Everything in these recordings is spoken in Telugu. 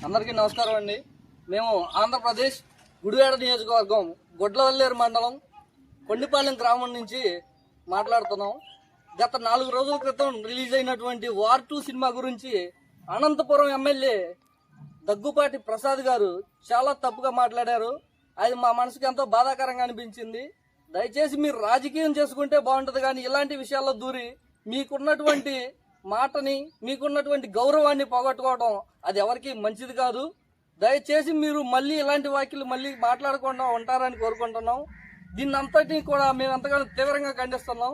అందరికీ నమస్కారం అండి. మేము ఆంధ్రప్రదేశ్ గుడివాడ నియోజకవర్గం గుడ్లవల్లేరు మండలం కొండిపాలెం గ్రామం నుంచి మాట్లాడుతున్నాం. గత 4 రోజుల క్రితం రిలీజ్ అయినటువంటి వార్ 2 సినిమా గురించి అనంతపురం ఎమ్మెల్యే దగ్గుపాటి ప్రసాద్ గారు చాలా తప్పుగా మాట్లాడారు. అది మా మనసుకి ఎంతో బాధాకరంగా అనిపించింది. దయచేసి మీరు రాజకీయం చేసుకుంటే బాగుంటుంది, కానీ ఇలాంటి విషయాల్లో దూరి మీకున్నటువంటి మాటని, మీకున్నటువంటి గౌరవాన్ని పోగొట్టుకోవడం అది ఎవరికి మంచిది కాదు. దయచేసి మీరు మళ్ళీ ఇలాంటి వ్యాఖ్యలు మళ్ళీ మాట్లాడకుండా ఉంటారని కోరుకుంటున్నాం. దీన్ని అంతటినీ కూడా మేము ఎంతగానో తీవ్రంగా ఖండిస్తున్నాం.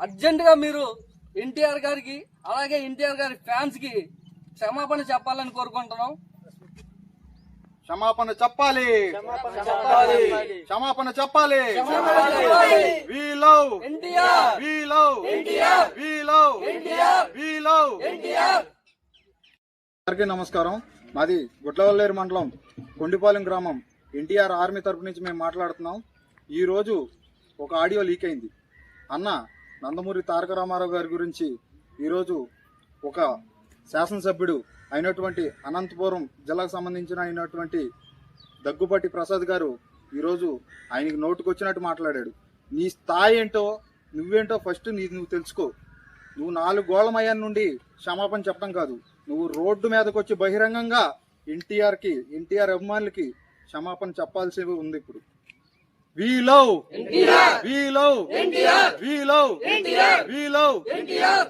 అర్జెంటుగా మీరు ఎన్టీఆర్ గారికి, అలాగే ఎన్టీఆర్ గారి ఫ్యాన్స్ కి క్షమాపణ చెప్పాలని కోరుకుంటున్నాం. క్షమాపణ చెప్పాలి, క్షమాపణ చెప్పాలి. We love NTR, we love NTR, we love NTR, we love NTR. అందరికీ నమస్కారం. మాది గుడ్లవల్లేరు మండలం కొండిపాలెం గ్రామం ఎన్టీఆర్ ఆర్మీ తరపు నుంచి మేము మాట్లాడుతున్నాం. ఈరోజు ఒక ఆడియో లీక్ అయింది. అన్న నందమూరి తారక రామారావు గారి గురించి ఈరోజు ఒక శాసనసభ్యుడు అయినటువంటి అనంతపురం జిల్లాకు సంబంధించిన అయినటువంటి దగ్గుపాటి ప్రసాద్ గారు ఈరోజు ఆయనకి నోటుకొచ్చినట్టు మాట్లాడాడు. నీ స్థాయి ఏంటో, నువ్వేంటో ఫస్ట్ నువ్వు తెలుసుకో. నువ్వు 4 గోళమయ్యాన్ని నుండి క్షమాపణ చెప్పడం కాదు, నువ్వు రోడ్డు మీదకి వచ్చి బహిరంగంగా ఎన్టీఆర్ అభిమానులకి క్షమాపణ చెప్పాల్సి ఉంది. ఇప్పుడు We love NTR, we love NTR, we love NTR, we love NTR.